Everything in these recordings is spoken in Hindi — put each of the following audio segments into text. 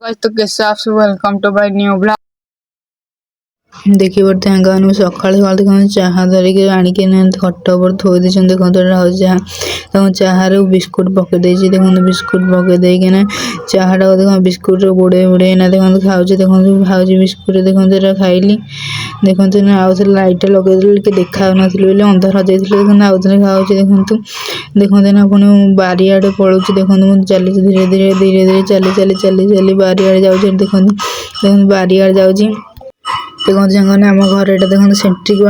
guys, तो कैसे आप सब welcome to my new blog. देखिए पड़ते हैं गाँव में सकाल सकाल देखो चाह धरिक आणिक खट पर थोई देते देखो चाह तो चाह बिस्कुट पकई देती देखो बिस्कुट पकई देना चाह टा देखो बिस्कुट बुड़े बुड़े ना देखो खाऊ देखो खाऊ बिस्कुट देखो खाइली देखो आउ थे लाइट लगे देखा नी अंधार हो देखो आउ थे खाऊ देखो देखो ना पुणी बारियाड़े पड़ू देखो चली धीरे धीरे धीरे धीरे चली चली चली चली बारियाड़े जाऊँ देखो बारियाड़े जाऊँगी देखो सांगने आम घर एटा देखो सेट्रिक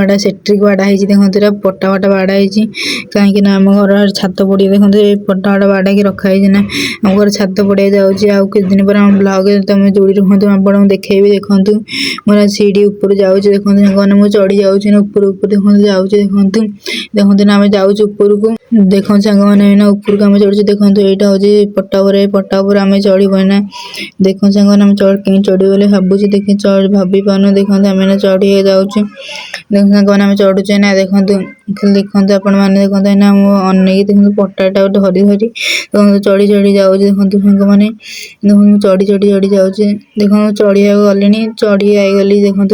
बाड़ा देखो पटा फटा बाड़ा कहीं आम घर छात पड़िया देखो पटा फटा बाड़ा की रखाई ना आम घर छात पड़िया जाऊँगी आउ किछ दिन पर आम ब्लॉग तुम जोड़ी रुहतु आपको देखी देखूँ मोर सीढ़ी ऊपर जाऊँ देखो सांगने मुझे चढ़ी जाऊँगी ऊपर ऊपर देखो जाऊँ देखो देखो आम जाऊँ ऊपर को देखो सांगने ऊपर को आम चढ़ू देखो यहाँ हूँ पटा पर आम चढ़ ना देखो सांगने आम कहीं चढ़ी बोले भावुँ देखी भाभी पान देखो आम चढ़ी जाऊँ देखो सांगने आम चढ़ुचे ना देखो देखो आपण मैंने देखो ना अनेक देखो पटाटा धरी धरी देखो चढ़ी चढ़ी जाऊँ देखो सांग मैंने देखो चढ़ी चढ़ी चढ़ी जाऊँ देखो चढ़िया गली चढ़ी आईगली देखो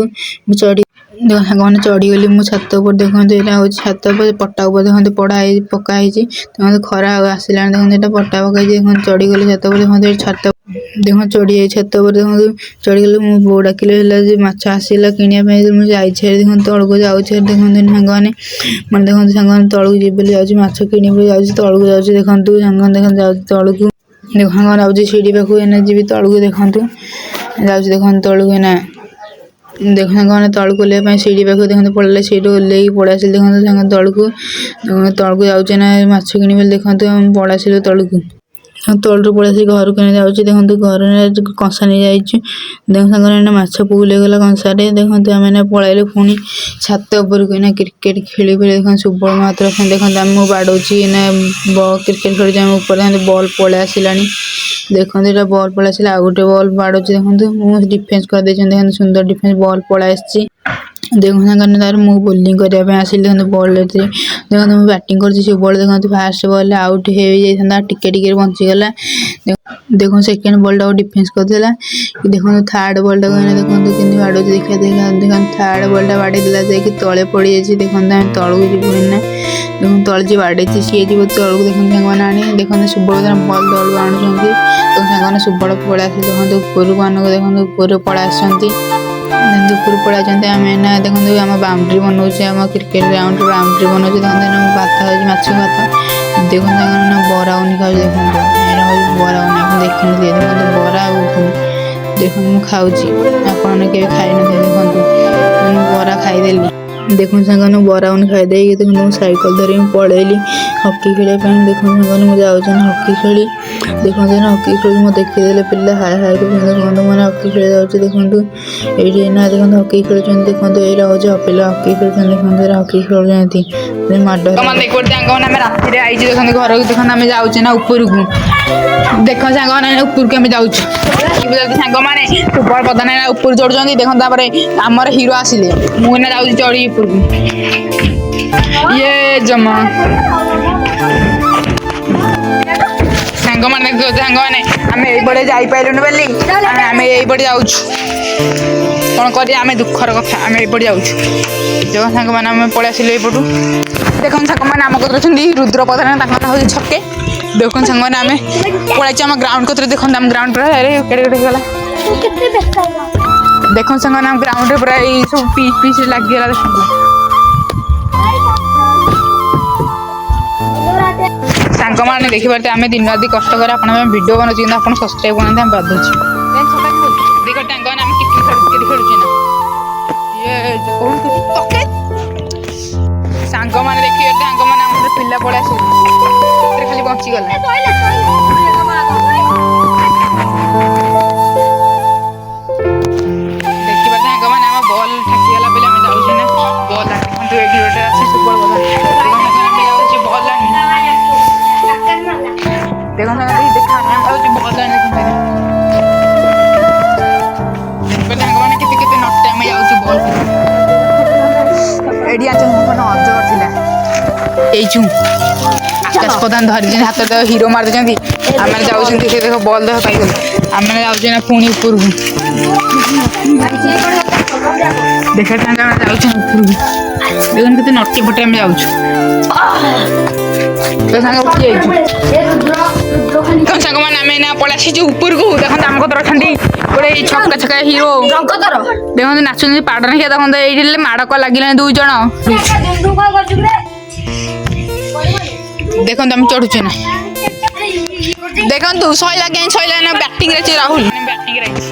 चढ़ी देखो सांगने चढ़ीगली मो छात पर देखो यहाँ हूँ छात पर पटा देखो पकाई देखो खरा आसला देखो पटा पकई देखो चढ़ीगली छात पर देखो छात देखो चढ़ी छात पर देखो चढ़ीगली मो बो डाकिले माछ आसला किनिया मुझे जाइए देखो तौक जाऊँ देखो सांगने मैं देखो सांगने तौक जी जाऊँ माछ कि जाऊँ तौक जाऊँ देखो सांगने देखो जाऊँ तौक देखो सांगने जाऊँ सीढ़ी पाखु एना जी तौक देखो जाऊँ देखो तौक ना देखो सांगने तौक ओल्लैया सीढ़ी पाखु देखो पड़े सीढ़ी ओल्ल पड़ा आस देखो सांग तौक जाऊँ ना माछ कि देखो पड़ा तौक तौलू पड़ा घर को जाऊँ देखो घर कंसा नहीं जाइए देखो सांगने माछ पुल गला कंसारे देखो आम पलैलु पुणी छात उपरको क्रिकेट खेली देखो सुबल मात्र देखो आम बाड़ौची ना क्रिकेट खेल ऊपर बल पलि आसला देखो ये बल पलि आसला आउ गोटे बल बाड़ौची देखो मुझे डिफेन्स कर देखो सुंदर डिफेन्स बल पलि आसी देखो सांगने तार मु बोलिंग करने आसिल देखो बल देखो मुझे बैटिंग कर बल देखो फास्ट बॉल आउट हो जाता टिके बंचीगला देखो सेकेंड बॉल टाक डिफेन्स करदेला देखो थर्ड बॉल टाक देखो कि बाड़ो देखा देखो थर्ड बॉल टा बाड़े देला तले पड़ जाए देखो तलू जीवना देखो तले जी बाड़े सी जी तलू देखो सांगने आने देखो सुबल बल तलू आणुंट देखो सांगने सुबल पड़ा देखो ऊपर मानक देखो ऊपर पड़ा ऊपर पड़ा आम ना देखो आम बाउंड्री बनाऊे आम क्रिकेट ग्राउंड बाउंड्री बनाऊे देखो भात हो माछ भात देखो सांगने बराउनी खाऊ देखो यहाँ बराउनी आप देखी देखो बरा देखो मुझे खाऊँ आपने के खाई न देखो बरा खाईदेली देखो सांगने बराउनी खाईदे देखो साइकिल धरी पलैली हकी खेलने देखो सांगने मुझे जाऊँ हकी खेली देखो हकी खेल मुझे देखीदे पिला हाय हाय देखो मैंने हकी खेल जाऊँ देखो ये ना देखो हकी खेल देखो ये हूँ पिला हकी खेल देखो हकी खेल माड़ राति आई देखो घर देखो आम जाऊे ना ऊपर को देखो सांगने ऊपर को आम जाऊँ सांग मैंने सुबल प्रधान ऊपर चढ़ुं देखो आमर हिरो आसिले मुझे जाऊँ चढ़ी ऊपर को ये जमा सांग मैंने सांग मैंने आम ये जापारूनी बोली आम ये जाऊँ कौन कर दुखर कथा आम ये जाऊँ देखो सांग मैंने आम पलि आसिलु एपटू देखो सांग मैंने आम कतर अच्छा रुद्र प्रधान हूँ छके देखो सांग मैंने आम पलि आम ग्राउंड कतर देखो आम ग्राउंड गला देखो सांग आम ग्राउंड पूरा सब पीच पीच लगिगला देखो सांग मैंने देखिए आम दिन राति कष्ट कर भिडियो बनाऊँ आप सब्सक्राइब करना बाधुची देखो टांगने आम क्रिकेट खेलुचे ना ये सांग मैंने देखिए सांग मैंने पिला पड़ा खाली बचीगला बल ठाकीगला बोले आम जाऊे ना बल देखो ये गोटे अच्छे सुपर बल बल देखो देखा बल मैंने केते नटे आम जाऊँ बल एडी अजगर थी आकाश प्रधान धरी हाथ हिरो मार आम जाऊँ देखो बल देख पाई ଆମେ ଯାଉଛୁ ନା ପୁଣି ଉପରକୁ ଦେଖା ତାଙ୍କ ଆମେ ଯାଉଛୁ ଉପରକୁ ଦେଖନ୍ତୁ କେତେ ନଟି ପଟେ ଆମେ ଯାଉଛୁ ତୋ ସାଙ୍ଗ ଉଠି ଯାଇଛୁ ତୋ ସାଙ୍ଗମାନେ ଆମେ ନା ପଳେଇ ଆସିଛୁ ଉପରକୁ ଦେଖନ୍ତୁ ଆମ କତର ଅଛନ୍ତି ଗୋଟେ ଛକା ଛକା ହିରୋ ଦେଖନ୍ତୁ ନାଚୁଛନ୍ତି ପାଡ଼ ନାଖିଆ ଦେଖନ୍ତୁ ଏଇଠି ମାଡ଼ କ ଲାଗିଲାଣି 2 ଜଣ ଦେଖନ୍ତୁ ଆମେ ଚଢୁଛୁ ନା ଦେଖନ୍ତୁ ସଇଲା ନା ବ୍ୟାଟିଂ ରେ ଅଛି ରାହୁଲ ବ୍ୟାଟିଂ ରେ ଅଛି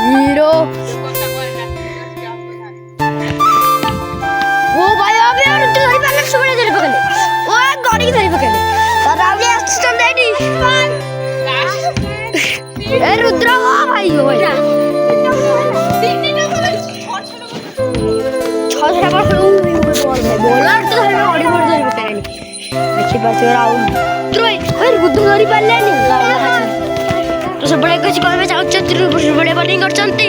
हीरो वो भाई अबे और तू धरी पाले सुबह धरी पकले ओ गाड़ी धरी पकले और रावली असिस्टेंट आईडी ए रुद्र हो भाई हो भाई छह पर बॉलर तो धरी गाड़ी पर धरी पकले देखि पाछ राहुल त्रोय ए रुद्र धरी पाले नहीं तो सब बड़े कुछ करबे चाहू चतुर बड़े बॉलिंग करचंती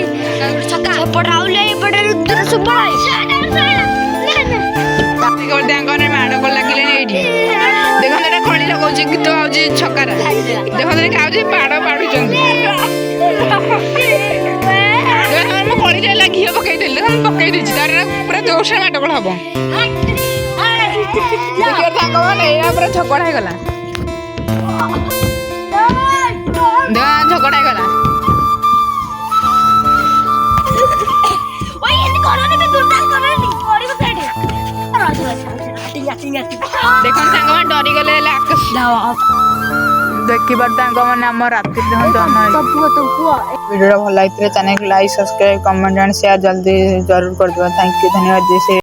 छक्का पट राहुल एपटे रुद्र सुबह देखो तांगने माड़ को लागिले एठी देखो एटा खळी लगाउची गीत आउची छक्कारा देखो एटा काउची पाड़ पाडुचंती देखो हम खळी जाय लागी पकई देले हम पकई दिछि तार पूरा जोर से माड़ को हबो देखो तांगने एया पूरा छक्कड़ हे गला देखो झगड़ा गला ओए ये कोरोना में दुर्दाल करनी ओडी बसेडी देखो तांगमा डरी गले आकाश देखि बड तांग माने हम रात्रि देखंतो हम वीडियो भल लाइक चैनल को like subscribe comment and share जल्दी जरूर कर दो थैंक यू धन्यवाद जैसे